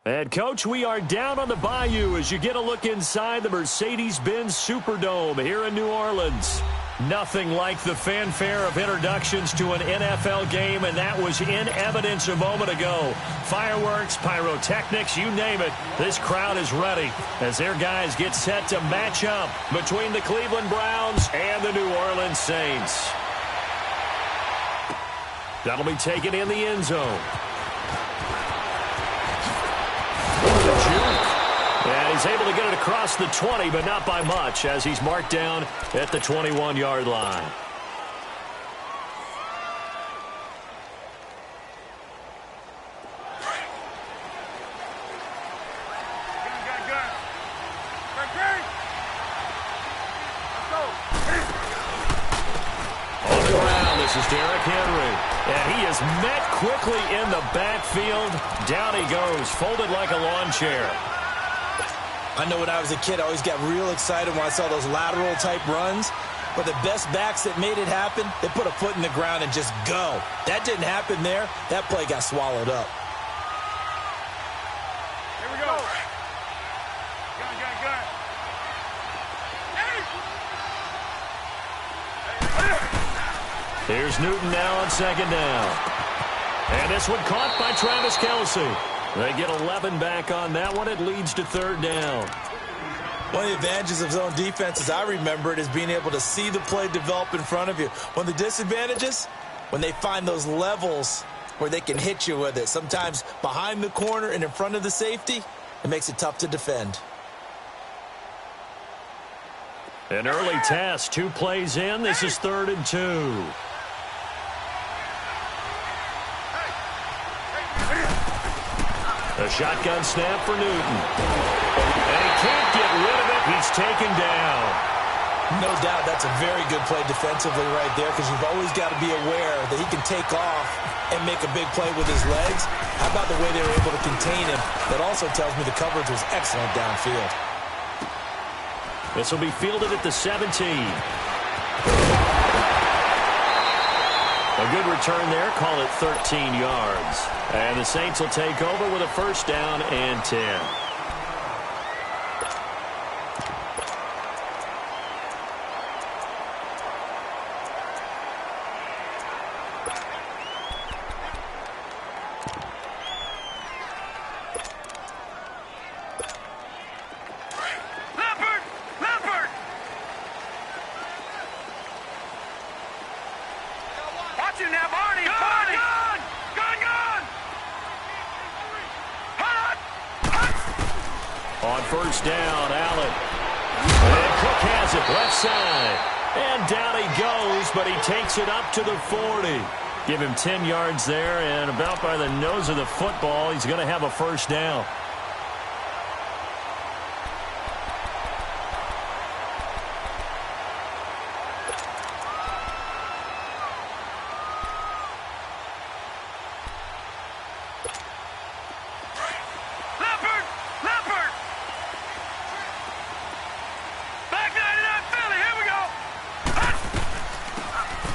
And, Coach, we are down on the Bayou as you get a look inside the Mercedes-Benz Superdome here in New Orleans. Nothing like the fanfare of introductions to an NFL game, and that was in evidence a moment ago. Fireworks, pyrotechnics, you name it. This crowd is ready as their guys get set to match up between the Cleveland Browns and the New Orleans Saints. That'll be taken in the end zone. And he's able to get it across the 20, but not by much, as he's marked down at the 21-yard line. On the ground, this is Derrick Henry. And he is met quickly in the backfield. Down he goes, folded like a lawn chair. I know when I was a kid, I always got real excited when I saw those lateral-type runs. But the best backs that made it happen, they put a foot in the ground and just go. That didn't happen there. That play got swallowed up. Here we go. Gun. Here's Newton now on second down. And this one caught by Travis Kelce. They get 11 back on that one. It leads to third down. One of the advantages of zone defense, as I remember it, is being able to see the play develop in front of you. One of the disadvantages, when they find those levels where they can hit you with it, sometimes behind the corner and in front of the safety, it makes it tough to defend. An early test, 2 plays in. This is 3rd and 2. A shotgun snap for Newton. And he can't get rid of it. He's taken down. No doubt that's a very good play defensively right there, because you've always got to be aware that he can take off and make a big play with his legs. How about the way they were able to contain him? That also tells me the coverage was excellent downfield. This will be fielded at the 17. A good return there. Call it 13 yards. And the Saints will take over with a first down and 10. On first down, Allen. And Cook has it left side. And down he goes, but he takes it up to the 40. Give him 10 yards there, and about by the nose of the football, he's going to have a first down.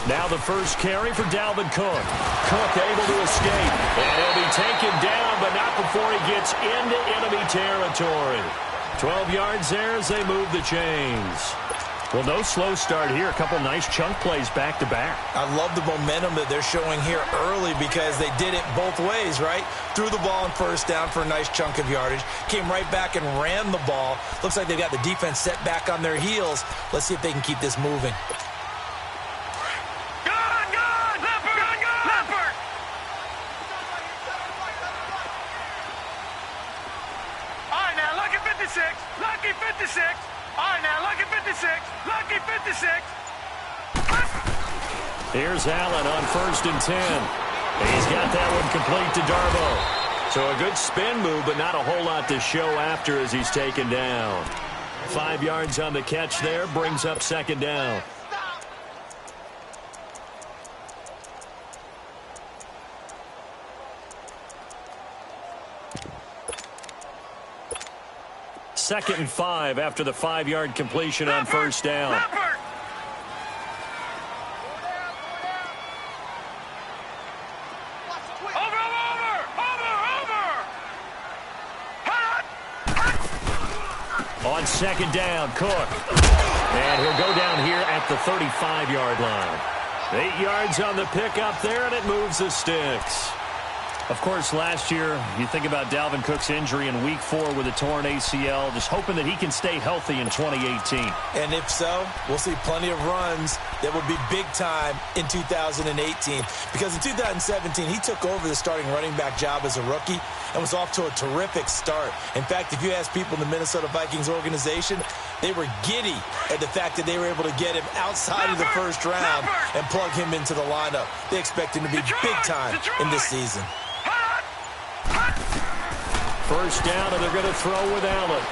Now the first carry for Dalvin Cook. Cook able to escape. And he'll be taken down, but not before he gets into enemy territory. 12 yards there as they move the chains. Well, no slow start here. A couple nice chunk plays back-to-back. I love the momentum that they're showing here early, because they did it both ways, right? Threw the ball on first down for a nice chunk of yardage. Came right back and ran the ball. Looks like they've got the defense set back on their heels. Let's see if they can keep this moving. Lucky 56. All right, now, lucky 56. Lucky 56. Here's Allen on first and 10. He's got that one complete to Darboh. So a good spin move, but not a whole lot to show after as he's taken down. 5 yards on the catch there, brings up second down. Second and 5 after the 5-yard completion on first down. second down. Cook. And he'll go down here at the 35-yard line. 8 yards on the pickup there, and it moves the sticks. Of course, last year, you think about Dalvin Cook's injury in Week 4 with a torn ACL, just hoping that he can stay healthy in 2018. And if so, we'll see plenty of runs that will be big time in 2018. Because in 2017, he took over the starting running back job as a rookie and was off to a terrific start. In fact, if you ask people in the Minnesota Vikings organization, they were giddy at the fact that they were able to get him outside of the first round and plug him into the lineup. They expect him to be big time in this season. First down, and they're going to throw with Allen.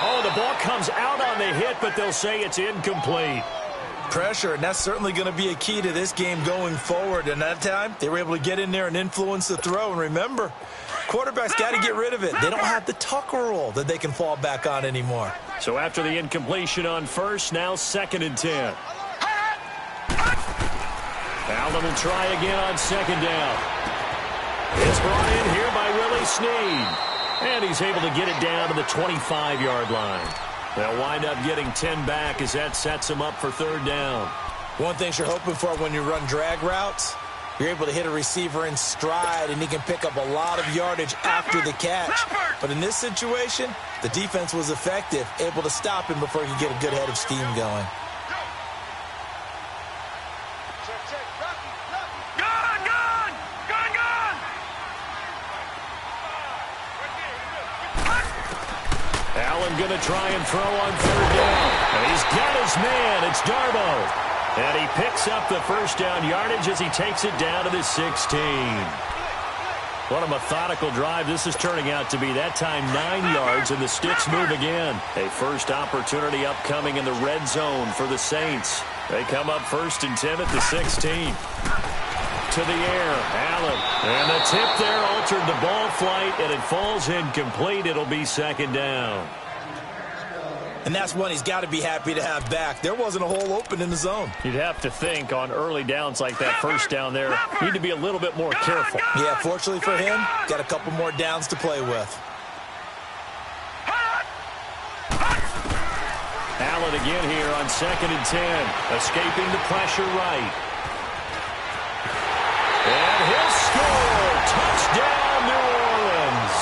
Oh, the ball comes out on the hit, but they'll say it's incomplete. Pressure, and that's certainly going to be a key to this game going forward. And that time, they were able to get in there and influence the throw. And remember, quarterbacks got to get rid of it. They don't have the Tucker rule that they can fall back on anymore. So after the incompletion on first, now 2nd and 10. Allen will try again on 2nd down. It's brought in here by Willie Snead. And he's able to get it down to the 25-yard line. They'll wind up getting 10 back as that sets them up for 3rd down. One thing you're hoping for when you run drag routes, you're able to hit a receiver in stride, and he can pick up a lot of yardage after the catch. But in this situation, the defense was effective, able to stop him before he could get a good head of steam going. Allen going to try and throw on 3rd down. And he's got his man. It's Darboh. And he picks up the first down yardage as he takes it down to the 16. What a methodical drive this is turning out to be. That time 9 yards, and the sticks move again. A first opportunity upcoming in the red zone for the Saints. They come up 1st and 10 at the 16. To the air, Allen. And the tip there altered the ball flight, and it falls incomplete. It'll be 2nd down. And that's one he's got to be happy to have back. There wasn't a hole open in the zone. You'd have to think on early downs like that first down there, you need to be a little bit more careful. Yeah, fortunately for him, got a couple more downs to play with. Allen again here on 2nd and 10, escaping the pressure right. And he'll score! Touchdown, New Orleans!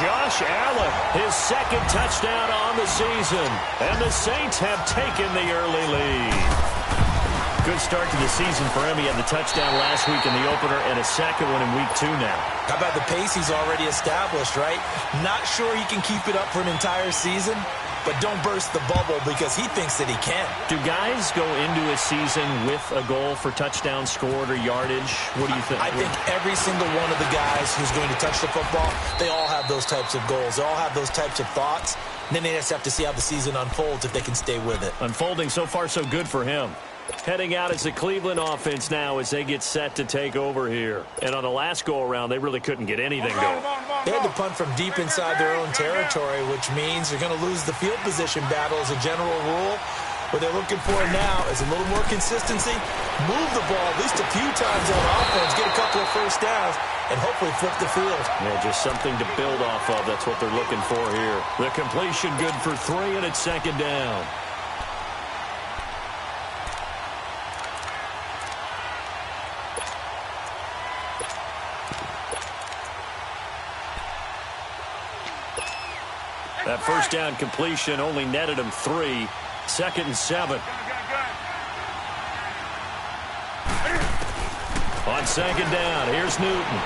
Josh Allen, his 2nd touchdown on the season. And the Saints have taken the early lead. Good start to the season for him. He had the touchdown last week in the opener and a 2nd one in Week 2 now. How about the pace he's already established, right? Not sure he can keep it up for an entire season, but don't burst the bubble because he thinks that he can. Do guys go into a season with a goal for touchdown scored or yardage? What do you think? I think every single one of the guys who's going to touch the football, they all have those types of goals. They all have those types of thoughts. And then they just have to see how the season unfolds if they can stay with it. Unfolding so far so good for him. Heading out as the Cleveland offense now as they get set to take over here. And on the last go-around, they really couldn't get anything going. They had to punt from deep inside their own territory, which means they're going to lose the field position battle as a general rule. What they're looking for now is a little more consistency, move the ball at least a few times on offense, get a couple of first downs, and hopefully flip the field. Yeah, just something to build off of. That's what they're looking for here. The completion good for 3, and it's 2nd down. That first down completion only netted him 3. 2nd and 7. On 2nd down, here's Newton.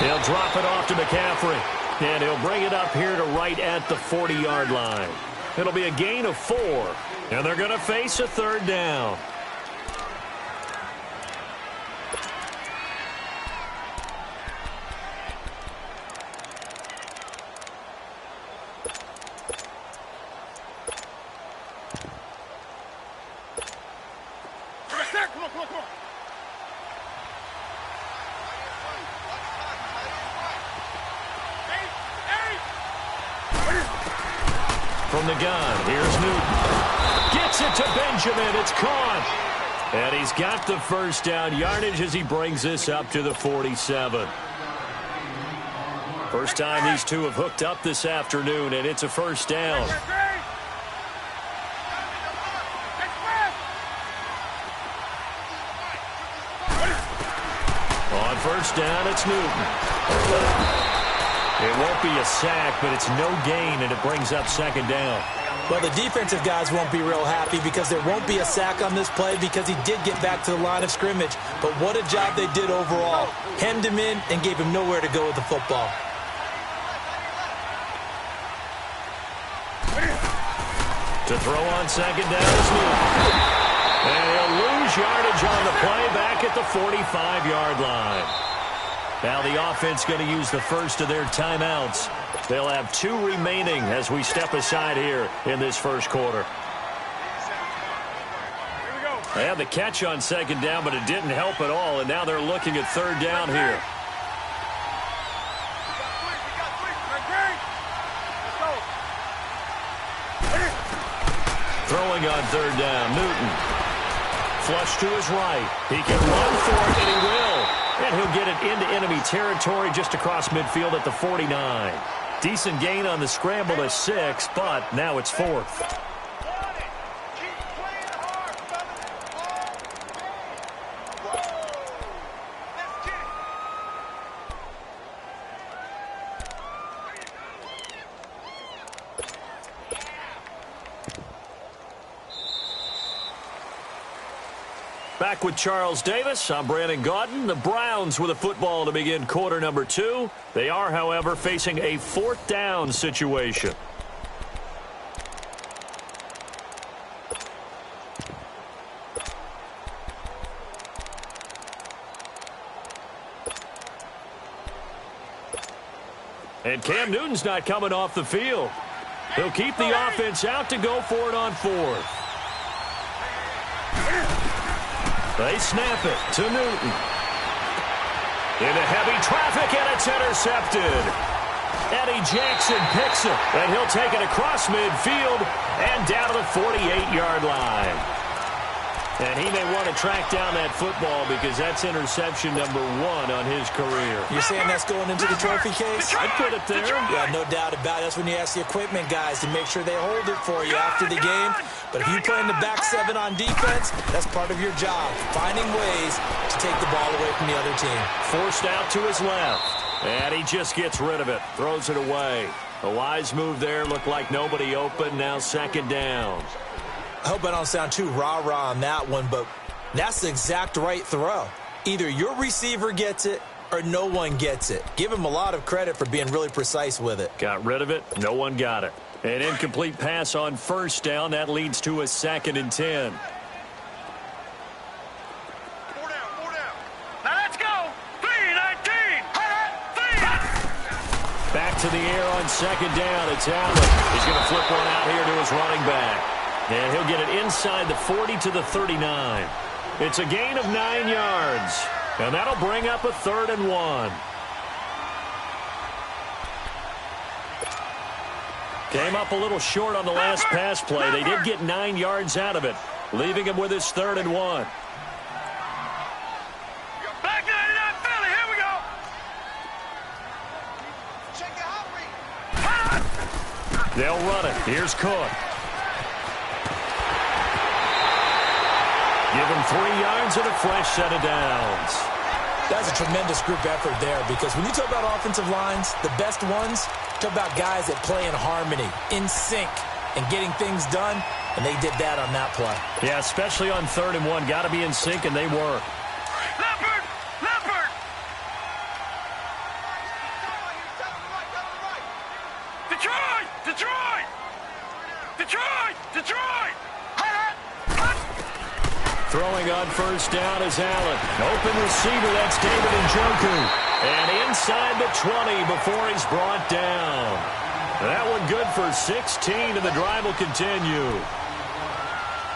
He'll drop it off to McCaffrey. And he'll bring it up here to right at the 40-yard line. It'll be a gain of 4. And they're going to face a 3rd down. From the gun, here's Newton. Gets it to Benjamin. It's caught. And he's got the first down yardage as he brings this up to the 47. First time these two have hooked up this afternoon, and it's a first down. On first down, it's Newton. It won't be a sack, but it's no gain, and it brings up second down. Well, the defensive guys won't be real happy because there won't be a sack on this play because he did get back to the line of scrimmage. But what a job they did overall. Hemmed him in and gave him nowhere to go with the football. To throw on second down is Newton. And he'll lose yardage on the play back at the 45-yard line. Now the offense going to use the first of their timeouts. They'll have 2 remaining as we step aside here in this first quarter. They had the catch on second down, but it didn't help at all, and now they're looking at third down here. Throwing on third down, Newton. Flush to his right. He can run for it, and he will. And he'll get it into enemy territory just across midfield at the 49. Decent gain on the scramble to 6, but now it's 4th. Back with Charles Davis, I'm Brandon Gaudin. The Browns with a football to begin quarter number 2. They are, however, facing a 4th down situation. And Cam Newton's not coming off the field. He'll keep the offense out to go for it on 4th. They snap it to Newton. Into heavy traffic, and it's intercepted. Eddie Jackson picks it, and he'll take it across midfield and down to the 48-yard line. And he may want to track down that football because that's interception number 1 on his career. You're saying that's going into the trophy case? I'd put it there. Yeah, no doubt about it. That's when you ask the equipment guys to make sure they hold it for you after the game. But if you play in the back 7 on defense, that's part of your job, finding ways to take the ball away from the other team. Forced out to his left, and he just gets rid of it, throws it away. A wise move there, looked like nobody open, now second down. I hope I don't sound too rah-rah on that one, but that's the exact right throw. Either your receiver gets it or no one gets it. Give him a lot of credit for being really precise with it. Got rid of it, no one got it. An incomplete pass on first down. That leads to a 2nd and 10. 4 down. Now let's go. 3-19. Back to the air on second down. It's Allen. He's going to flip one out here to his running back. And he'll get it inside the 40 to the 39. It's a gain of 9 yards. And that'll bring up a 3rd and 1. Came up a little short on the last pass play. They did get 9 yards out of it, leaving him with his 3rd and 1. Back 99 Philly. Here we go. They'll run it. Here's Cook. Give him 3 yards and a fresh set of downs. That's a tremendous group effort there because when you talk about offensive lines, the best ones, talk about guys that play in harmony, in sync, and getting things done, and they did that on that play. Yeah, especially on 3rd and 1. Got to be in sync, and they were. Leopard. Detroit. Throwing on first down is Allen. Open receiver, that's David Njoku. And inside the 20 before he's brought down. That one good for 16, and the drive will continue.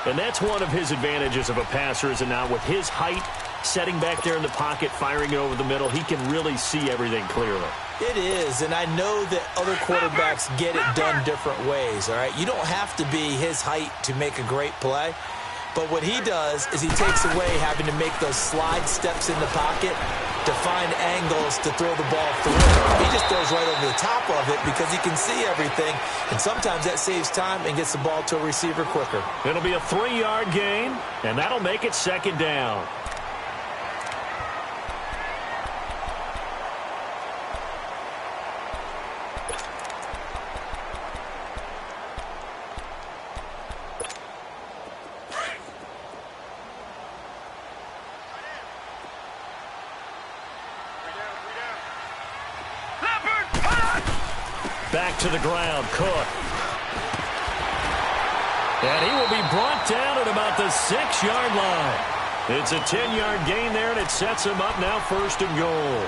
And that's one of his advantages of a passer, is it not? With his height, setting back there in the pocket, firing it over the middle, he can really see everything clearly. It is, and I know that other quarterbacks get it done different ways, all right? You don't have to be his height to make a great play. But what he does is he takes away having to make those slide steps in the pocket to find angles to throw the ball through. He just throws right over the top of it because he can see everything, and sometimes that saves time and gets the ball to a receiver quicker. It'll be a 3-yard gain, and that'll make it second down. Back to the ground, Cook. And he will be brought down at about the 6-yard line. It's a 10-yard gain there, and it sets him up now 1st and goal.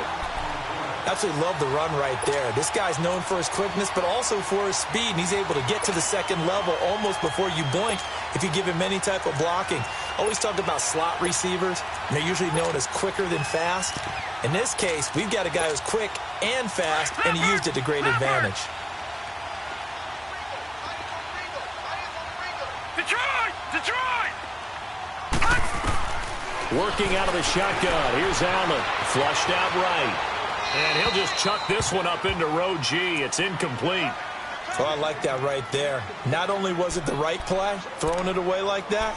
Absolutely love the run right there. This guy's known for his quickness, but also for his speed. And he's able to get to the second level almost before you blink if you give him any type of blocking. Always talk about slot receivers, and they're usually known as quicker than fast. In this case, we've got a guy who's quick and fast, and he used it to great advantage. Detroit! Working out of the shotgun. Here's Allen. Flushed out right. And he'll just chuck this one up into row G. It's incomplete. Oh, I like that right there. Not only was it the right play, throwing it away like that,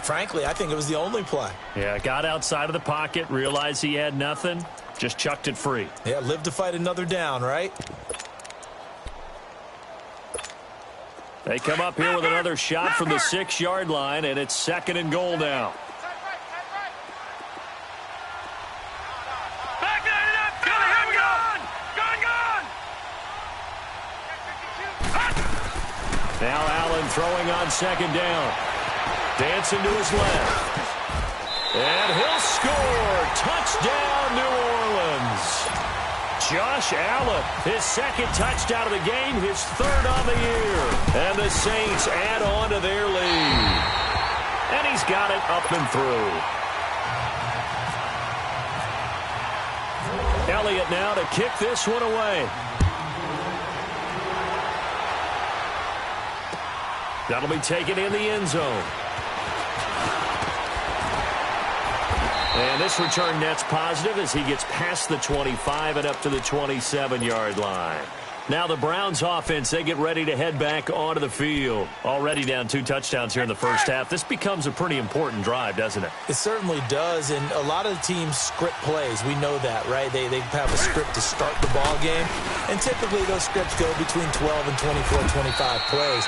frankly, I think it was the only play. Yeah, got outside of the pocket, realized he had nothing, just chucked it free. Yeah, live to fight another down, right? They come up here with another shot from the 6-yard line, and it's 2nd and goal now. Now Allen throwing on 2nd down. Dancing to his left. And he'll score. Touchdown, New Orleans. Josh Allen, his 2nd touchdown of the game, his 3rd on the year. And the Saints add on to their lead. And he's got it up and through. Elliott now to kick this one away. That'll be taken in the end zone. And this return net's positive as he gets past the 25 and up to the 27-yard line. Now the Browns offense, they get ready to head back onto the field. Already down 2 touchdowns here in the first half. This becomes a pretty important drive, doesn't it? It certainly does, and a lot of the teams script plays. We know that, right? They have a script to start the ball game, and typically those scripts go between 12 and 24, 25 plays.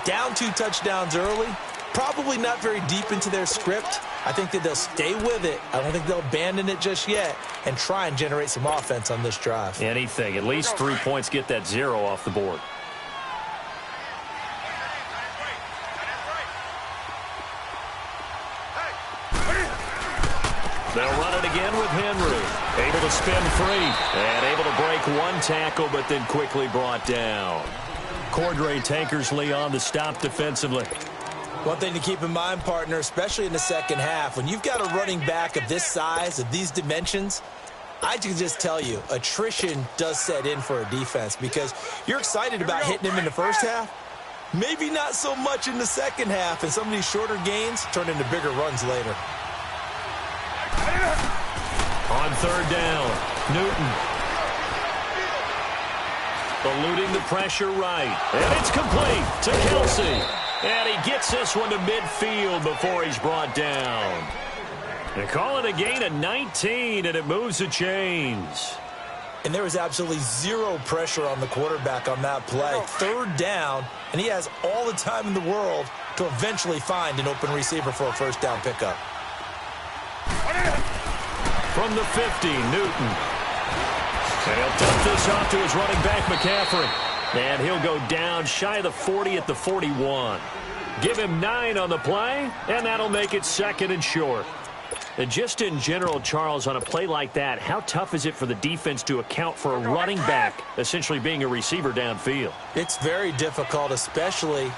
Down 2 touchdowns early, probably not very deep into their script. I think that they'll stay with it. I don't think they'll abandon it just yet and try and generate some offense on this drive. Anything. At least 3 points, get that 0 off the board. They'll run it again with Henry. Able to spin free and able to break 1 tackle, but then quickly brought down. Cordray Tankersley on the stop defensively. One thing to keep in mind, partner, especially in the second half, when you've got a running back of this size, of these dimensions, I can just tell you, attrition does set in for a defense because you're excited about hitting him in the first half, maybe not so much in the second half, and some of these shorter gains turn into bigger runs later. On 3rd down, Newton. Eluding the pressure right. And it's complete to Kelsey. And he gets this one to midfield before he's brought down. They call it a gain of 19, and it moves the chains. And there was absolutely 0 pressure on the quarterback on that play. 3rd down, and he has all the time in the world to eventually find an open receiver for a 1st down pickup. From the 50, Newton. And he'll dump this off to his running back, McCaffrey. And he'll go down shy of the 40 at the 41. Give him 9 on the play, and that'll make it 2nd and short. And just in general, Charles, on a play like that, how tough is it for the defense to account for a running back essentially being a receiver downfield? It's very difficult, especially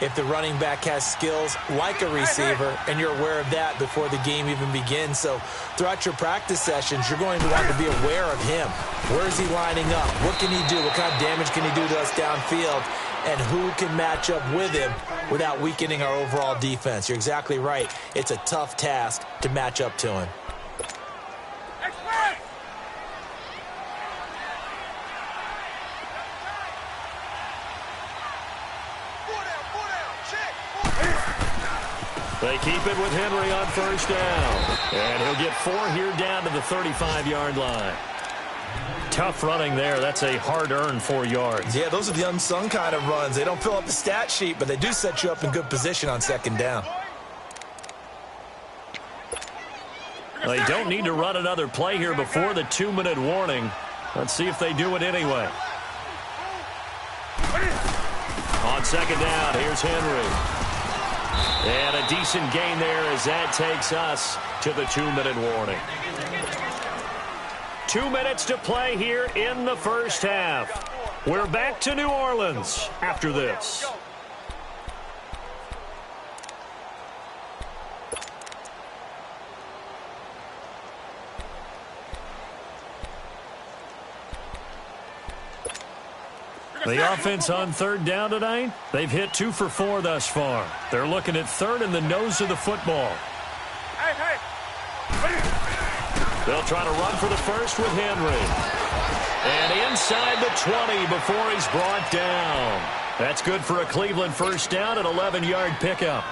if the running back has skills like a receiver, and you're aware of that before the game even begins. So throughout your practice sessions, you're going to want to be aware of him. Where is he lining up? What can he do? What kind of damage can he do to us downfield? And who can match up with him without weakening our overall defense? You're exactly right. It's a tough task to match up to him. They keep it with Henry on first down. And he'll get 4 here down to the 35-yard line. Tough running there. That's a hard-earned 4 yards. Yeah, those are the unsung kind of runs. They don't fill up the stat sheet, but they do set you up in good position on second down. They don't need to run another play here before the 2-minute warning. Let's see if they do it anyway. On second down, here's Henry. And a decent gain there as that takes us to the 2-minute warning. 2 minutes to play here in the first half. We're back to New Orleans after this. The offense on third down tonight, they've hit 2 for 4 thus far. They're looking at third in the nose of the football. They'll try to run for the first with Henry. And inside the 20 before he's brought down. That's good for a Cleveland first down, an 11-yard pickup.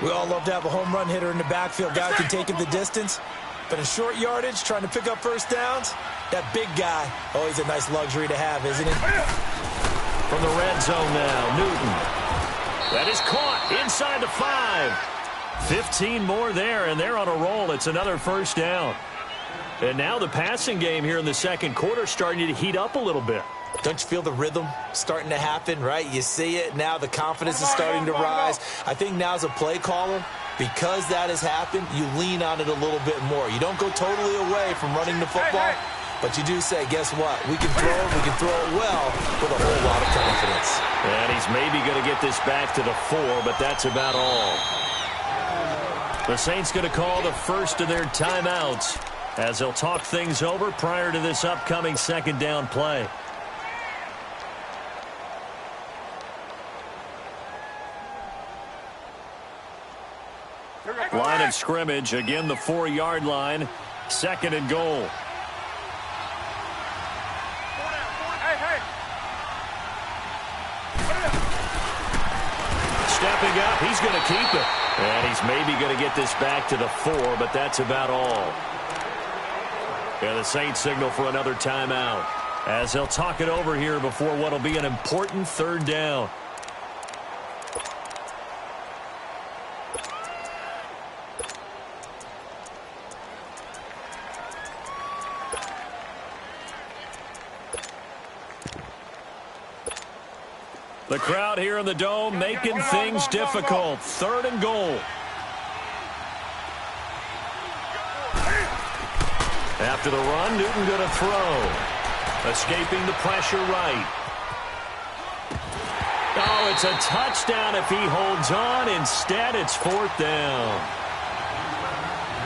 We all love to have a home run hitter in the backfield. Guy who can take it the distance. But in short yardage, trying to pick up first downs, that big guy, always a nice luxury to have, isn't it? From the red zone now, Newton. That is caught inside the 5. 15 more there, and they're on a roll. It's another first down. And now the passing game here in the second quarter starting to heat up a little bit. Don't you feel the rhythm starting to happen, right? You see it now. The confidence is starting to rise. I think now as a play caller, because that has happened, you lean on it a little bit more. You don't go totally away from running the football, but you do say, guess what? We can throw it. We can throw it well with a whole lot of confidence. And he's maybe going to get this back to the 4, but that's about all. The Saints going to call the first of their timeouts as they'll talk things over prior to this upcoming second down play. Line of scrimmage, again the 4-yard line, second and goal. Stepping up, he's going to keep it. And he's maybe going to get this back to the 4, but that's about all. Yeah, the Saints signal for another timeout as they'll talk it over here before what will be an important third down. The crowd here in the Dome making things difficult. Third and goal. After the run, Newton going to throw. Escaping the pressure right. Oh, it's a touchdown if he holds on. Instead, it's fourth down.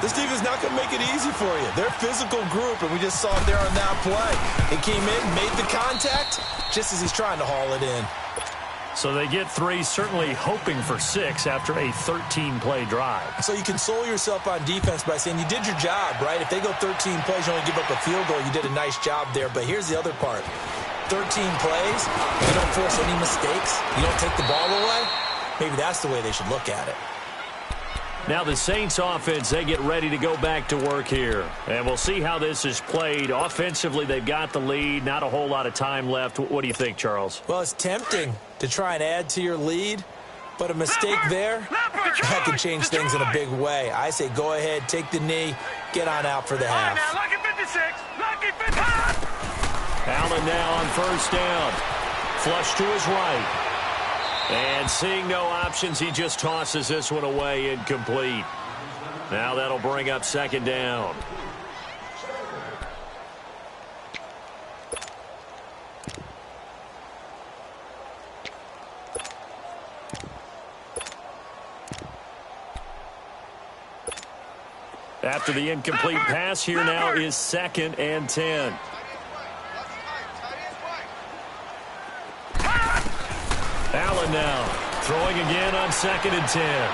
This defense is not going to make it easy for you. They're a physical group, and we just saw it there on that play. He came in, made the contact, just as he's trying to haul it in. So they get 3, certainly hoping for 6 after a 13-play drive. So you console yourself on defense by saying you did your job, right? If they go 13 plays, you only give up a field goal, you did a nice job there. But here's the other part. 13 plays, you don't force any mistakes, you don't take the ball away. Maybe that's the way they should look at it. Now the Saints offense, they get ready to go back to work here. And we'll see how this is played. Offensively, they've got the lead. Not a whole lot of time left. What do you think, Charles? Well, it's tempting to try and add to your lead, but a mistake there, that could change things in a big way. I say go ahead, take the knee, get on out for the half. Lucky 56, lucky 55. Allen now on first down. Flush to his right. And seeing no options, he just tosses this one away, incomplete. Now that'll bring up second down. After the incomplete pass, here now is 2nd and 10. Allen now throwing again on 2nd and 10.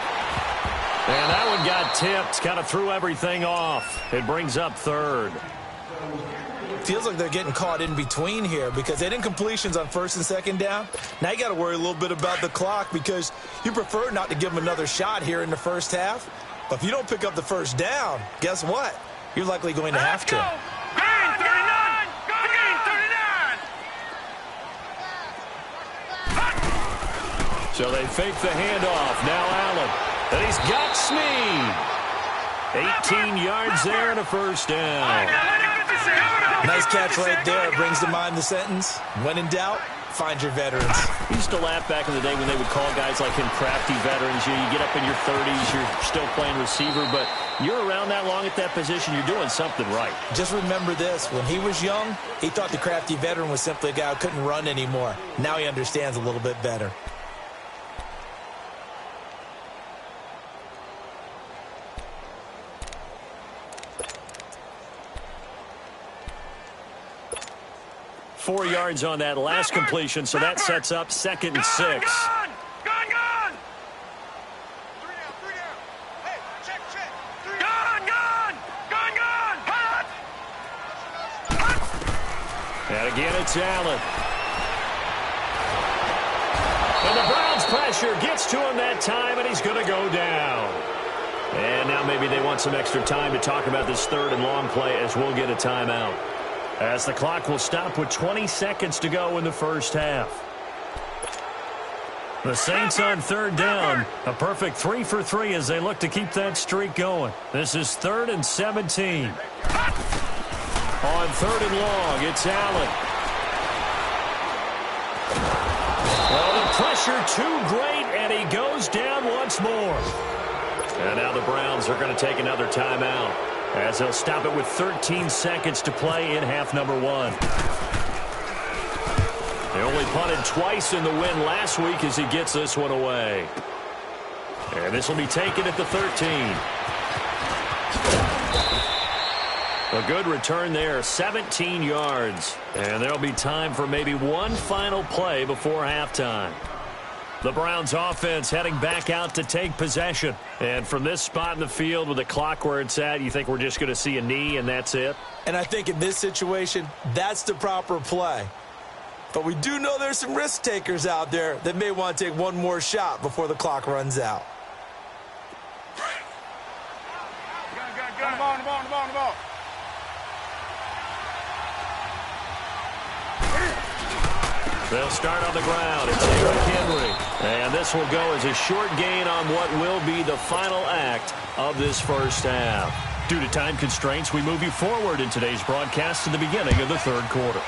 And that one got tipped, kind of threw everything off. It brings up 3rd. Feels like they're getting caught in between here because they didn't incompletions on 1st and 2nd down. Now you got to worry a little bit about the clock because you prefer not to give them another shot here in the first half. But if you don't pick up the 1st down, guess what? You're likely going to have to. Gain 39! Gain 39! So they fake the handoff. Now Allen. And he's got Snead. 18 yards there and a 1st down. Nice catch right there. Brings to mind the sentence, when in doubt, find your veterans. We used to laugh back in the day when they would call guys like him crafty veterans. You get up in your 30s, you're still playing receiver, but you're around that long at that position, you're doing something right. Just remember this. When he was young, he thought the crafty veteran was simply a guy who couldn't run anymore. Now he understands a little bit better. Four yards on that last completion, so that sets up 2nd and 6. Gone! Gone! Hey, check. Gone! Hot! And again, it's Allen. And the Browns pressure gets to him that time, and he's going to go down. And now maybe they want some extra time to talk about this 3rd and long play as we'll get a timeout. As the clock will stop with 20 seconds to go in the first half. The Saints on 3rd down. A perfect 3 for 3 as they look to keep that streak going. This is 3rd and 17. On 3rd and long, it's Allen. Well, the pressure too great, and he goes down once more. And now the Browns are going to take another timeout, as they'll stop it with 13 seconds to play in half number 1. They only punted twice in the win last week as he gets this one away. And this will be taken at the 13. A good return there, 17 yards. And there'll be time for maybe one final play before halftime. The Browns offense heading back out to take possession. And from this spot in the field with the clock where it's at, you think we're just going to see a knee and that's it? And I think in this situation, that's the proper play. But we do know there's some risk takers out there that may want to take one more shot before the clock runs out. The ball. They'll start on the ground. It's Derrick Henry. And this will go as a short gain on what will be the final act of this first half. Due to time constraints, we move you forward in today's broadcast to the beginning of the 3rd quarter.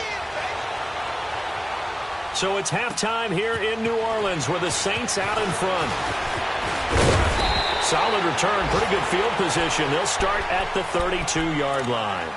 So it's halftime here in New Orleans with the Saints out in front. Solid return, pretty good field position. They'll start at the 32-yard line.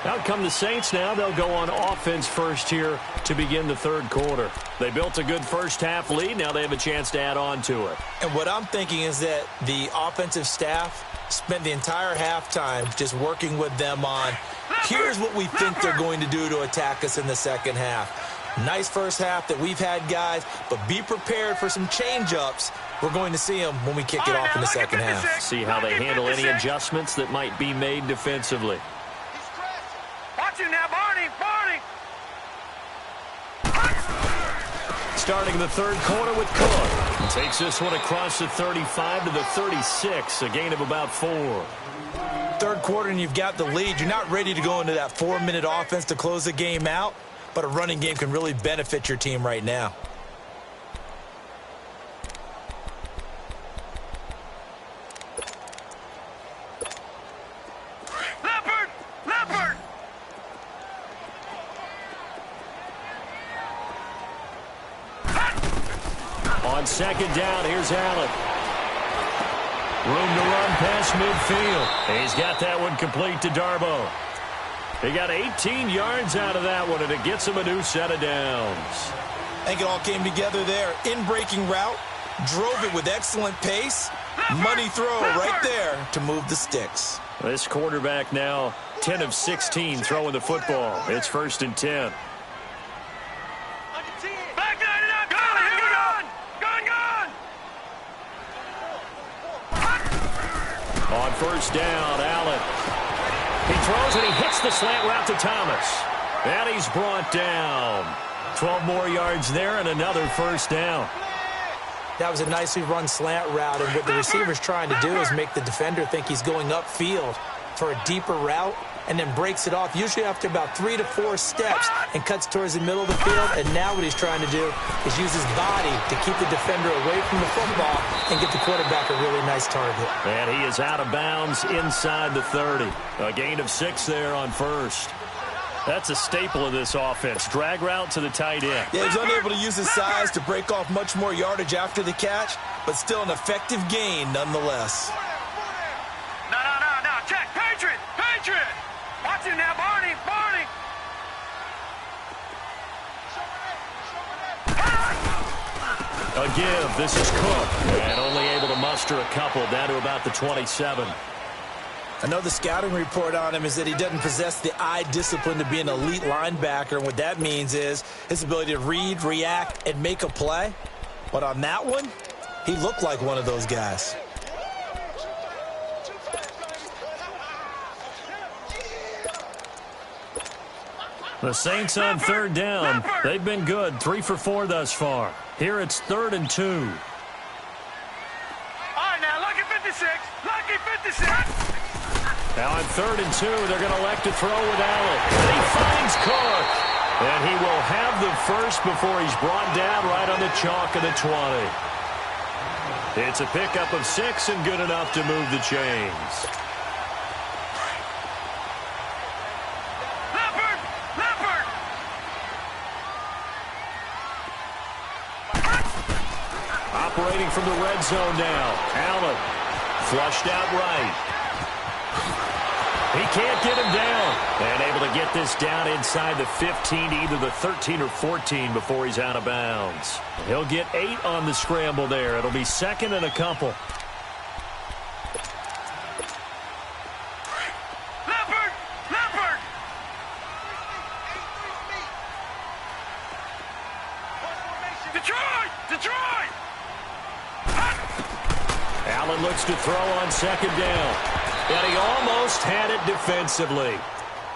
Out come the Saints now. They'll go on offense first here to begin the 3rd quarter. They built a good first half lead. Now they have a chance to add on to it. And what I'm thinking is that the offensive staff spent the entire halftime just working with them on, here's what we think they're going to do to attack us in the second half. Nice first half that we've had, guys, but be prepared for some change-ups. We're going to see them when we kick it off in the second half. See how they handle any adjustments that might be made defensively. Watch him now, Barney! Starting the 3rd quarter with Cook. Takes this one across the 35 to the 36, a gain of about 4. 3rd quarter and you've got the lead. You're not ready to go into that 4-minute offense to close the game out, but a running game can really benefit your team right now. Leopard! On 2nd down, here's Allen. Room to run past midfield. He's got that one complete to Darboh. He got 18 yards out of that one, and it gets him a new set of downs. I think it all came together there. In-breaking route, drove it with excellent pace. Money throw right there to move the sticks. This quarterback now 10 of 16 throwing the football. It's 1st and 10. Back it up. Gun. On 1st down, Allen. He throws and he hits the slant route to Thomas. And he's brought down. 12 more yards there and another 1st down. That was a nicely run slant route, and what the receiver's trying to do is make the defender think he's going upfield for a deeper route and then breaks it off, usually after about 3 to 4 steps, and cuts towards the middle of the field. And now what he's trying to do is use his body to keep the defender away from the football and get the quarterback a really nice target. And he is out of bounds inside the 30. A gain of 6 there on 1st. That's a staple of this offense. Drag route to the tight end. Yeah, he's unable to use his size to break off much more yardage after the catch, but still an effective gain nonetheless. No. Check. Patriot. Watch him now, Barney. A give. This is Cook. And only able to muster a couple down to about the 27. I know the scouting report on him is that he doesn't possess the eye discipline to be an elite linebacker. And what that means is his ability to read, react, and make a play. But on that one, he looked like one of those guys. The Saints on 3rd down. They've been good. 3 for 4 thus far. Here it's 3rd and 2. All right, now, lucky 56. Now on 3rd and 2, they're going to elect to throw with Allen. And he finds Cook. And he will have the first before he's brought down right on the chalk of the 20. It's a pickup of 6 and good enough to move the chains. Leopard. Operating from the red zone now. Allen flushed out right. He can't get him down. And able to get this down inside the 15 to either the 13 or 14 before he's out of bounds. He'll get 8 on the scramble there. It'll be 2nd and a couple. Leopard. Detroit. Allen looks to throw on 2nd down. And he almost had it defensively.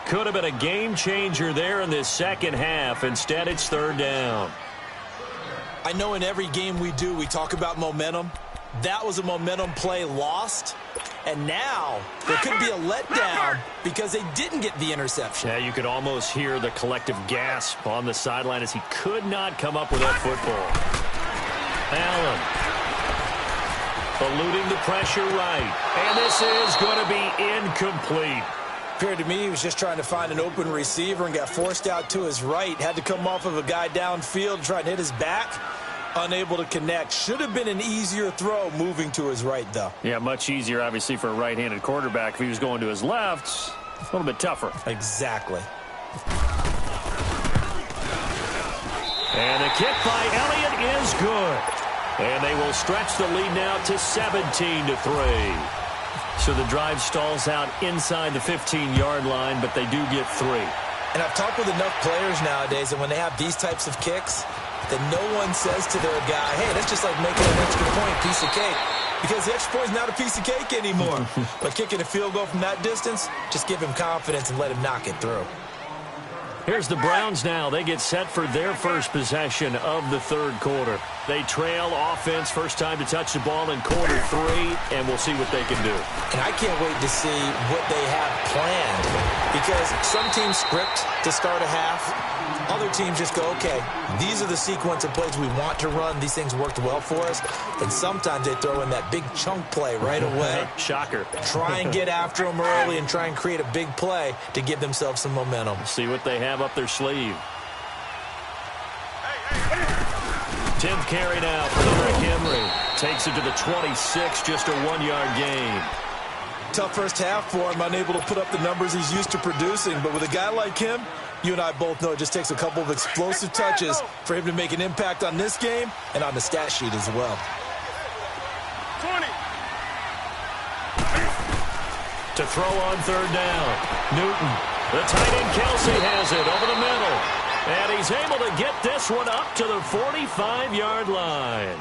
Could have been a game changer there in this second half. Instead, it's 3rd down. I know in every game we do, we talk about momentum. That was a momentum play lost. And now there could be a letdown because they didn't get the interception. Yeah, you could almost hear the collective gasp on the sideline as he could not come up with that football. Allen eluding the pressure right. And this is going to be incomplete. Appeared to me he was just trying to find an open receiver and got forced out to his right. Had to come off of a guy downfield, trying to hit his back. Unable to connect. Should have been an easier throw moving to his right, though. Yeah, much easier, obviously, for a right-handed quarterback. If he was going to his left, a little bit tougher. Exactly. And the kick by Elliott is good. And they will stretch the lead now to 17-3. So the drive stalls out inside the 15-yard line, but they do get 3. And I've talked with enough players nowadays that when they have these types of kicks, that no one says to their guy, hey, that's just like making an extra point, piece of cake. Because the extra point is not a piece of cake anymore. But kicking a field goal from that distance, just give him confidence and let him knock it through. Here's the Browns now. They get set for their first possession of the 3rd quarter. They trail offense, first time to touch the ball in quarter 3, and we'll see what they can do. And I can't wait to see what they have planned. Because some teams script to start a half. Other teams just go, okay, these are the sequence of plays we want to run. These things worked well for us. And sometimes they throw in that big chunk play right away. Shocker. Try and get after them early and try and create a big play to give themselves some momentum. See what they have up their sleeve. 10th carry now for Derrick Henry. Takes it to the 26, just a 1-yard gain. Tough first half for him, unable to put up the numbers he's used to producing. But with a guy like him, you and I both know it just takes a couple of explosive touches for him to make an impact on this game and on the stat sheet as well. 20. To throw on third down. Newton. The tight end Kelsey has it over the middle. And he's able to get this one up to the 45-yard line.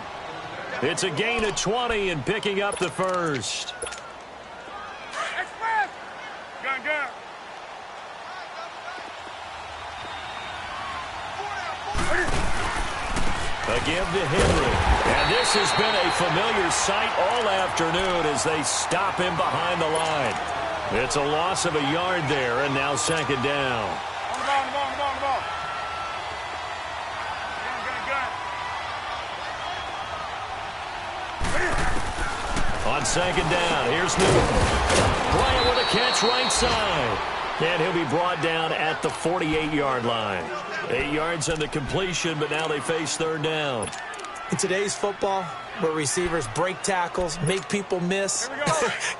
It's a gain of 20 and picking up the first. Express! Gun, gun. A give to Henry. And this has been a familiar sight all afternoon as they stop him behind the line. It's a loss of a yard there, and now second down. On the ball, on the ball, on the ball, on the ball. Gun, gun, gun. On second down, here's Newton. Bryant with a catch right side. And he'll be brought down at the 48-yard line. 8 yards on the completion, but now they face third down. In today's football, where receivers break tackles, make people miss,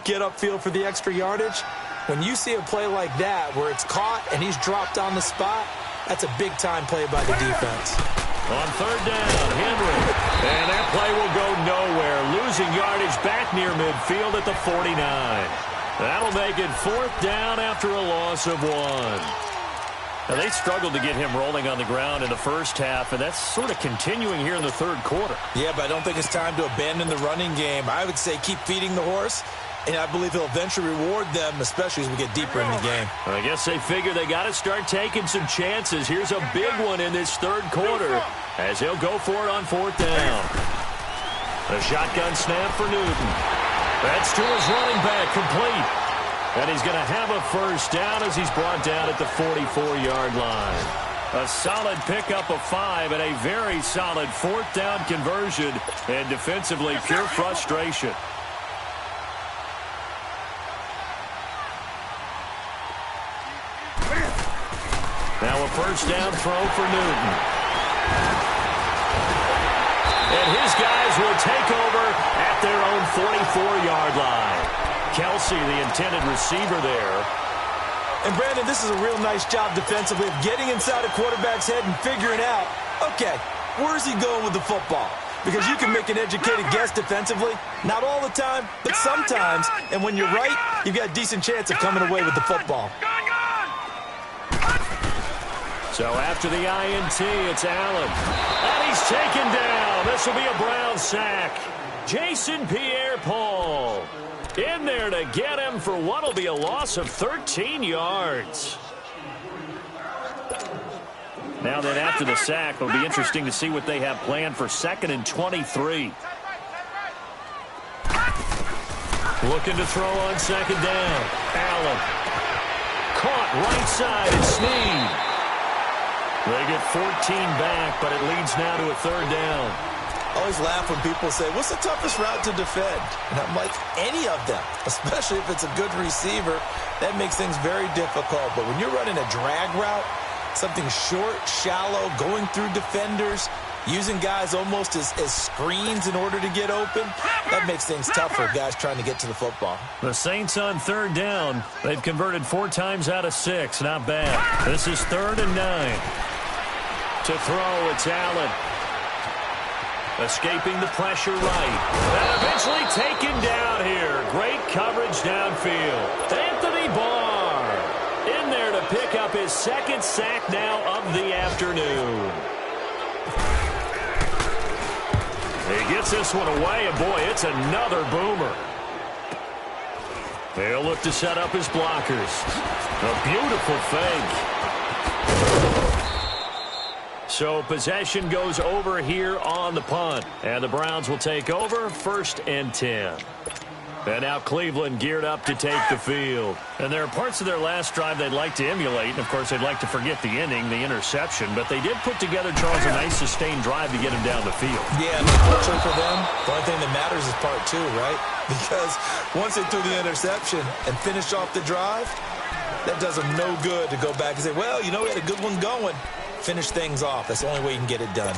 get upfield for the extra yardage, when you see a play like that where it's caught and he's dropped on the spot, that's a big-time play by the defense. On third down, Henry. And that play will go nowhere, losing yardage back near midfield at the 49. That'll make it fourth down after a loss of 1. Now, they struggled to get him rolling on the ground in the first half, and that's sort of continuing here in the third quarter. Yeah, but I don't think it's time to abandon the running game. I would say keep feeding the horse, and I believe he'll eventually reward them, especially as we get deeper in the game. I guess they figure they got to start taking some chances. Here's a big one in this third quarter as he'll go for it on fourth down. A shotgun snap for Newton. That's to his running back, complete. And he's going to have a first down as he's brought down at the 44-yard line. A solid pickup of 5 and a very solid fourth down conversion. And defensively, pure frustration. Now a first down throw for Newton. And his guys will take over at their own 44-yard line. Kelsey, the intended receiver there. And, Brandon, this is a real nice job defensively of getting inside a quarterback's head and figuring out, okay, where's he going with the football? Because you can make an educated guess defensively, not all the time, but sometimes. And when you're right, you've got a decent chance of coming away with the football. So after the INT, it's Allen. And he's taken down. This will be a Brown sack. Jason Pierre-Paul in there to get him for what will be a loss of 13 yards. Now then, after the sack, it'll be interesting to see what they have planned for 2nd and 23. Looking to throw on 2nd down. Allen. Caught right side and Snead. They get 14 back, but it leads now to a third down. I always laugh when people say, what's the toughest route to defend? And I'm like, any of them, especially if it's a good receiver. That makes things very difficult. But when you're running a drag route, something short, shallow, going through defenders, using guys almost as screens in order to get open, that makes things tough for guys trying to get to the football. The Saints on third down. They've converted 4 times out of 6. Not bad. This is 3rd and 9. To throw, it's Allen. Escaping the pressure right. And eventually taken down here. Great coverage downfield. Anthony Barr in there to pick up his 2nd sack now of the afternoon. He gets this one away, and boy, it's another boomer. They'll look to set up his blockers. A beautiful fake. So possession goes over here on the punt. And the Browns will take over 1st and 10. And now Cleveland geared up to take the field. And there are parts of their last drive they'd like to emulate. And, of course, they'd like to forget the ending, the interception. But they did put together, Charles, a nice sustained drive to get him down the field. Yeah, and unfortunately for them, the only thing that matters is part 2, right? Because once they threw the interception and finished off the drive, that does them no good to go back and say, well, you know, we had a good one going. Finish things off. That's the only way you can get it done.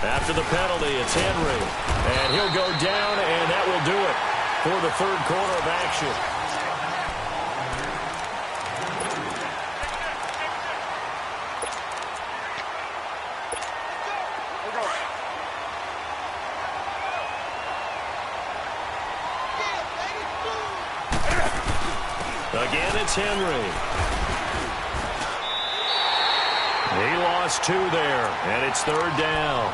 After the penalty, it's Henry. And he'll go down, and that will do it for the third quarter of action. Again, it's Henry. He lost 2 there, and it's 3rd down.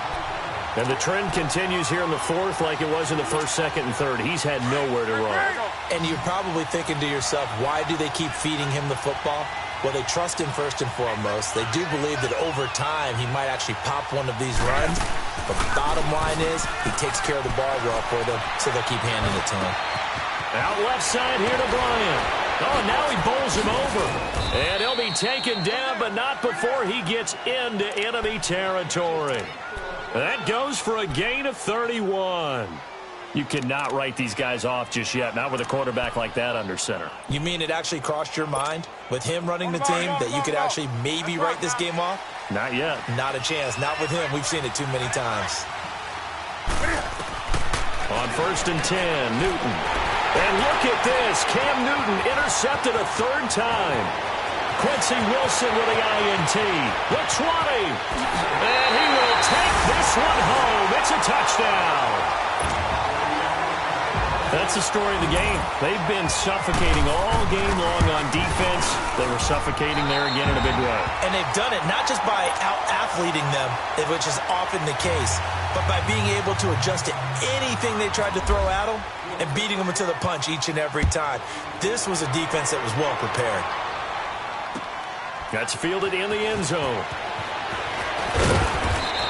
And the trend continues here in the 4th like it was in the 1st, 2nd, and 3rd. He's had nowhere to run. And you're probably thinking to yourself, why do they keep feeding him the football? Well, they trust him first and foremost. They do believe that over time he might actually pop one of these runs. But the bottom line is he takes care of the ball well for them, so they'll keep handing it to him. Out left side here to Bryant. Oh, now he bowls him over. And he'll be taken down, but not before he gets into enemy territory. That goes for a gain of 31. You cannot write these guys off just yet, not with a quarterback like that under center. You mean it actually crossed your mind with him running the team that you could actually maybe write this game off? Not yet. Not a chance. Not with him. We've seen it too many times. On 1st and 10, Newton. And look at this. Cam Newton intercepted a 3rd time. Quincy Wilson with the INT. The 20. And he will take this one home. It's a touchdown. That's the story of the game. They've been suffocating all game long on defense. They were suffocating there again in a big way. And they've done it not just by out-athleting them, which is often the case, but by being able to adjust to anything they tried to throw at them and beating them to the punch each and every time. This was a defense that was well prepared. That's fielded in the end zone.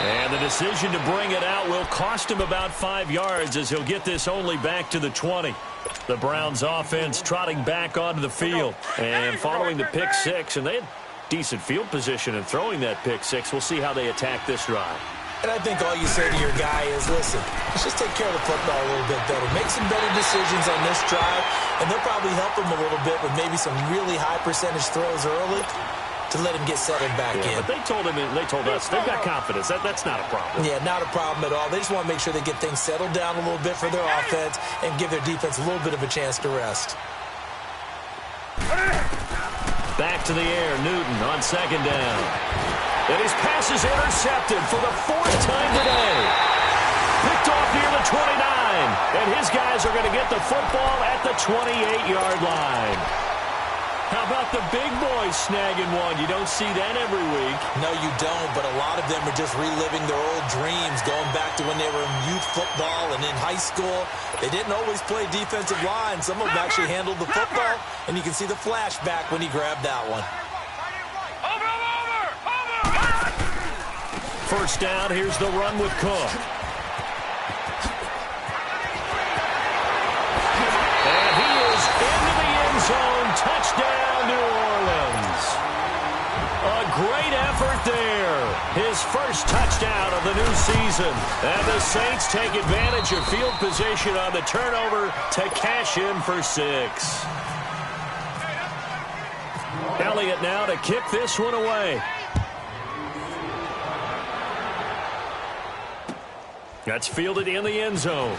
And the decision to bring it out will cost him about 5 yards as he'll get this only back to the 20. The Browns offense trotting back onto the field. And following the pick 6, and they had decent field position in throwing that pick 6. We'll see how they attack this drive. And I think all you say to your guy is, listen, let's just take care of the football a little bit better. Make some better decisions on this drive, and they'll probably help him a little bit with maybe some really high percentage throws early to let him get settled back in. But they told us they've got confidence. That's not a problem. Yeah, not a problem at all. They just want to make sure they get things settled down a little bit for their offense and give their defense a little bit of a chance to rest. Back to the air, Newton on 2nd down. And his pass is intercepted for the 4th time today. Picked off near the 29. And his guys are going to get the football at the 28-yard line. How about the big boys snagging one? You don't see that every week. No, you don't, but a lot of them are just reliving their old dreams, going back to when they were in youth football and in high school. They didn't always play defensive line. Some of them actually handled the football, and you can see the flashback when he grabbed that one. First down, here's the run with Cook. And he is into the end zone. Touchdown, New Orleans. A great effort there. His first touchdown of the new season. And the Saints take advantage of field position on the turnover to cash in for 6. Elliott now to kick this one away. That's fielded in the end zone.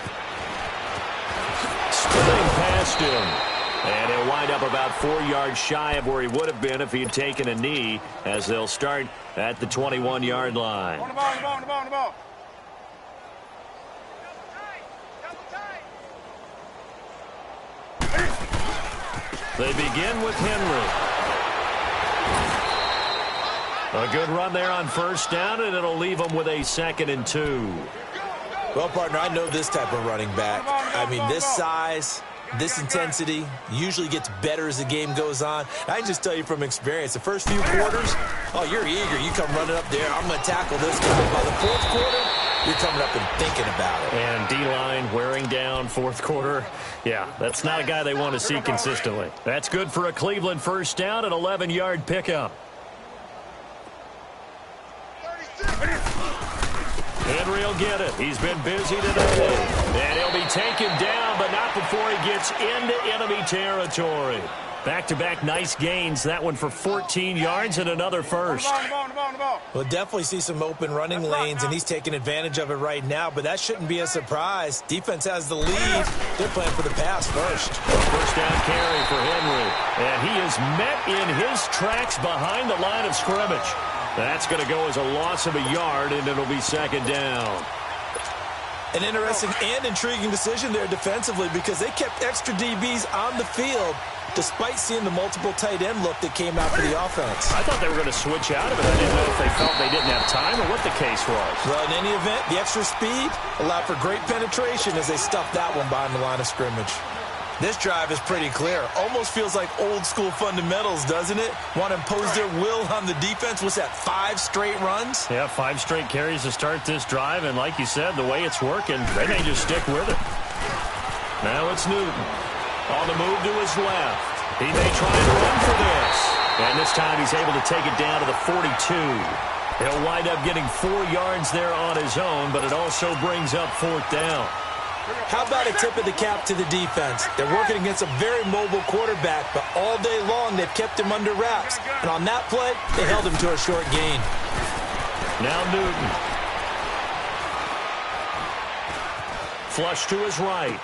Spinning past him. And he'll wind up about 4 yards shy of where he would have been if he had taken a knee, as they'll start at the 21-yard line. On the ball, on the ball, on the ball, on the ball. They begin with Henry. A good run there on first down, and it'll leave them with a 2nd and 2. Well, partner, I know this type of running back. I mean, this size, this intensity usually gets better as the game goes on. I can just tell you from experience, the first few quarters, oh, you're eager. You come running up there. I'm going to tackle this guy. By the 4th quarter, you're coming up and thinking about it. And D-line wearing down 4th quarter. Yeah, that's not a guy they want to see consistently. That's good for a Cleveland first down, an 11-yard pickup. Henry will get it. He's been busy today. And he'll be taken down, but not before he gets into enemy territory. Back-to-back nice gains. That one for 14 yards and another first. On the ball, on the ball, on the ball. We'll definitely see some open running lanes, and he's taking advantage of it right now, but that shouldn't be a surprise. Defense has the lead. They're playing for the pass first. First down carry for Henry. And he is met in his tracks behind the line of scrimmage. That's going to go as a loss of a yard, and it'll be 2nd down. An interesting and intriguing decision there defensively because they kept extra DBs on the field despite seeing the multiple tight end look that came out for the offense. I thought they were going to switch out of it. I didn't know if they felt they didn't have time or what the case was. Well, in any event, the extra speed allowed for great penetration as they stuffed that one behind the line of scrimmage. This drive is pretty clear. Almost feels like old school fundamentals, doesn't it? Want to impose their will on the defense. What's that, 5 straight runs? Yeah, 5 straight carries to start this drive, and like you said, the way it's working, they may just stick with it. Now it's Newton. On the move to his left. He may try and run for this. And this time he's able to take it down to the 42. He'll wind up getting 4 yards there on his own, but it also brings up 4th down. How about a tip of the cap to the defense? They're working against a very mobile quarterback, but all day long they've kept him under wraps. And on that play, they held him to a short gain. Now Newton. Flush to his right.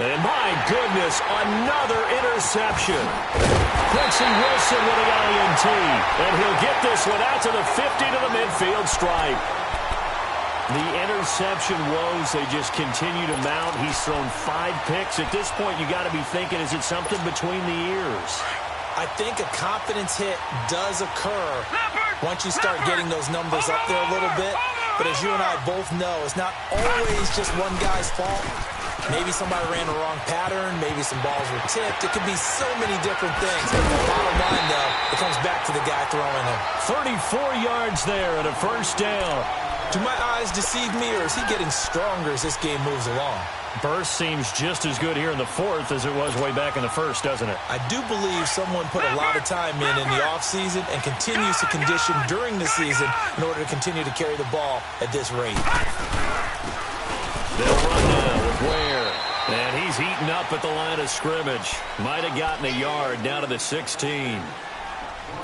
And my goodness, another interception. Quincy Wilson with the INT. And he'll get this one out to the 50 to the midfield stripe. The interception woes, they just continue to mount. He's thrown 5 picks. At this point, you got to be thinking, is it something between the ears? I think a confidence hit does occur once you start getting those numbers up there a little bit. But as you and I both know, it's not always just one guy's fault. Maybe somebody ran the wrong pattern. Maybe some balls were tipped. It could be so many different things. But the bottom line, though, it comes back to the guy throwing them. 34 yards there and a 1st down. Do my eyes deceive me, or is he getting stronger as this game moves along? Burst seems just as good here in the 4th as it was way back in the 1st, doesn't it? I do believe someone put a lot of time in the offseason and continues to condition during the season in order to continue to carry the ball at this rate. They'll run now with Ware. And he's eaten up at the line of scrimmage. Might have gotten a yard down to the 16.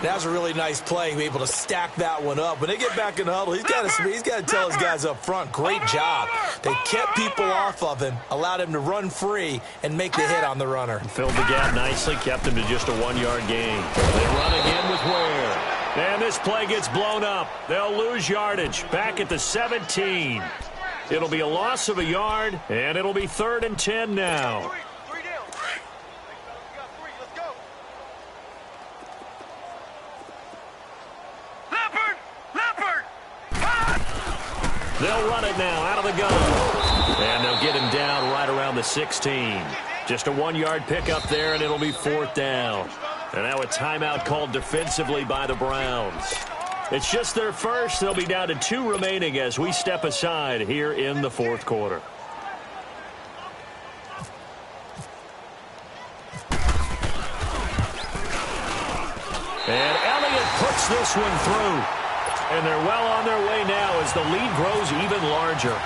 That was a really nice play, able to stack that one up. When they get back in the huddle, he's got to tell his guys up front, great job. They kept people off of him, allowed him to run free and make the hit on the runner. Filled the gap nicely, kept him to just a 1-yard gain. They run again with Ware. And this play gets blown up. They'll lose yardage back at the 17. It'll be a loss of a yard, and it'll be 3rd and 10 now. They'll run it now out of the gun. And they'll get him down right around the 16. Just a 1-yard pickup there, and it'll be 4th down. And now a timeout called defensively by the Browns. It's just their first. They'll be down to 2 remaining as we step aside here in the 4th quarter. And Elliott puts this one through. And they're well on their way now as the lead grows even larger.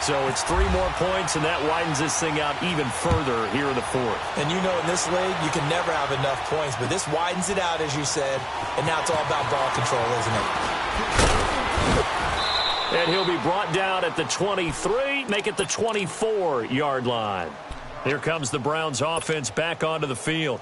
So it's 3 more points, and that widens this thing out even further here in the 4th. And you know in this league, you can never have enough points, but this widens it out, as you said, and now it's all about ball control, isn't it? And he'll be brought down at the 23, make it the 24-yard line. Here comes the Browns offense back onto the field.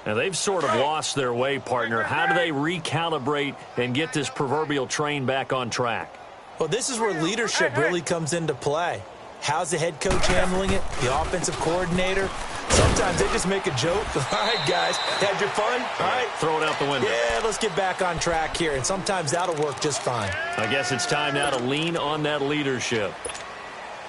Now, they've sort of lost their way, partner. How do they recalibrate and get this proverbial train back on track? Well, this is where leadership really comes into play. How's the head coach handling it? The offensive coordinator? Sometimes they just make a joke. All right, guys, had your fun? All right. Throw it out the window. Yeah, let's get back on track here. And sometimes that'll work just fine. I guess it's time now to lean on that leadership.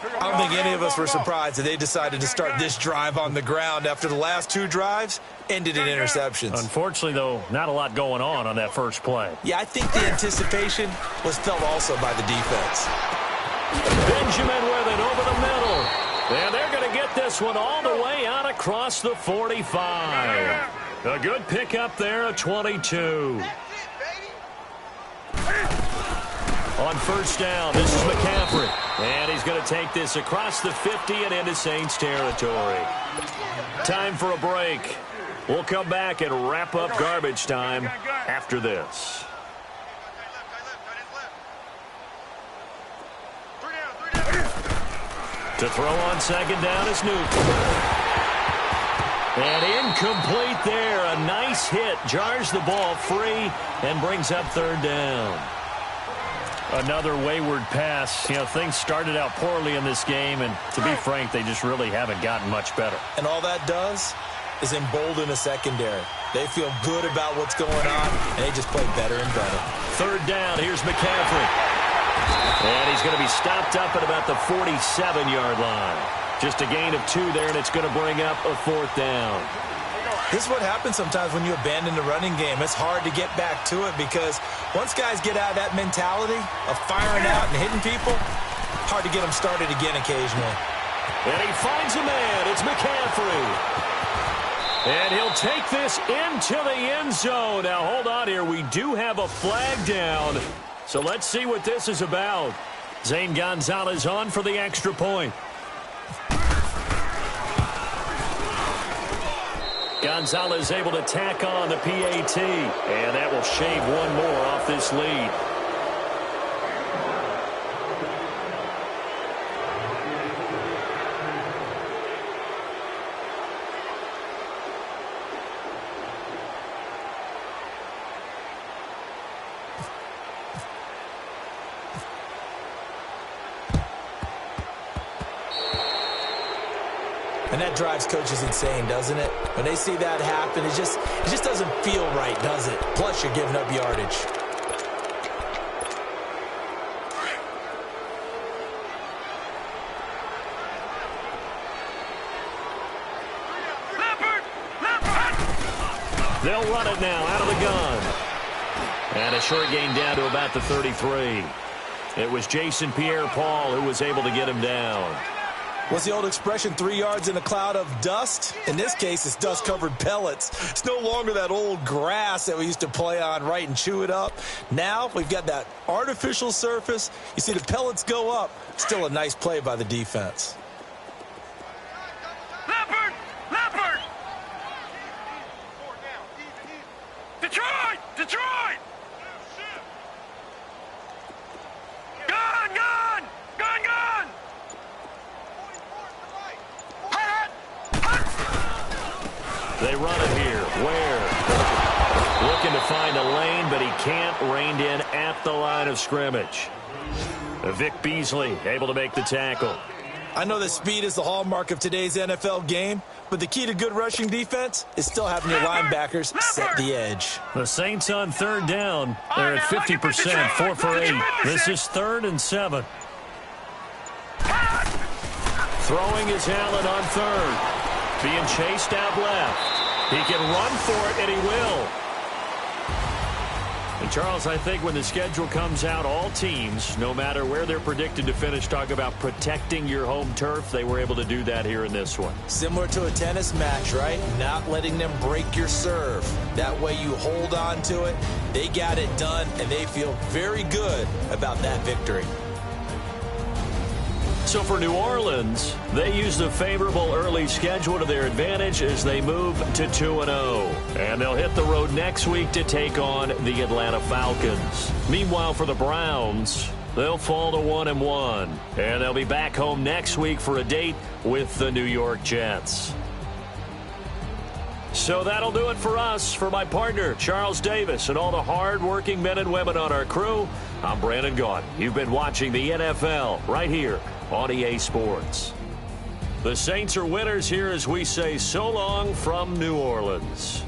I don't think any of us were surprised that they decided to start this drive on the ground after the last 2 drives ended in interceptions. Unfortunately, though, not a lot going on that first play. Yeah, I think the anticipation was felt also by the defense. Benjamin with it over the middle. And they're going to get this one all the way out across the 45. A good pickup there at 22. On 1st down, this is McCaffrey. And he's going to take this across the 50 and into Saints territory. Time for a break. We'll come back and wrap up garbage time after this. To throw on 2nd down is Newton. And incomplete there. A nice hit. Jars the ball free and brings up 3rd down. Another wayward pass. You know, things started out poorly in this game, and to be frank, they just really haven't gotten much better. And all that does is embolden a secondary. They feel good about what's going on, and they just play better and better. Third down, here's McCaffrey. And he's going to be stopped up at about the 47-yard line. Just a gain of 2 there, and it's going to bring up a 4th down. This is what happens sometimes when you abandon the running game. It's hard to get back to it because once guys get out of that mentality of firing out and hitting people, hard to get them started again occasionally. And he finds a man. It's McCaffrey. And he'll take this into the end zone. Now, hold on here. We do have a flag down. So let's see what this is about. Zane Gonzalez on for the extra point. Gonzalez able to tack on the PAT. And that will shave one more off this lead. And that drives coaches insane, doesn't it? When they see that happen, it just doesn't feel right, does it? Plus, you're giving up yardage. They'll run it now out of the gun. And a short gain down to about the 33. It was Jason Pierre-Paul who was able to get him down. What's the old expression, 3 yards in a cloud of dust? In this case, it's dust-covered pellets. It's no longer that old grass that we used to play on, right, and chew it up. Now we've got that artificial surface. You see the pellets go up. Still a nice play by the defense. Leopard! Leopard! Detroit! Detroit! Gun! Gun! Gun! Gun! They run it here. Ware looking to find a lane, but he can't. Reined in at the line of scrimmage. Vic Beasley able to make the tackle. I know that speed is the hallmark of today's NFL game, but the key to good rushing defense is still having your linebackers set the edge. The Saints on third down. They're at 50%, 4 for 8. This is 3rd and 7. Throwing is Allen on third. Being chased out left. He can run for it, and he will. And, Charles, I think when the schedule comes out, all teams, no matter where they're predicted to finish, talk about protecting your home turf. They were able to do that here in this one. Similar to a tennis match, right? Not letting them break your serve. That way you hold on to it. They got it done, and they feel very good about that victory. So for New Orleans, they use the favorable early schedule to their advantage as they move to 2-0. And they'll hit the road next week to take on the Atlanta Falcons. Meanwhile, for the Browns, they'll fall to 1-1. And they'll be back home next week for a date with the New York Jets. So that'll do it for us. For my partner, Charles Davis, and all the hard-working men and women on our crew, I'm Brandon Gaudin. You've been watching the NFL right here on EA Sports. The Saints are winners here as we say so long from New Orleans.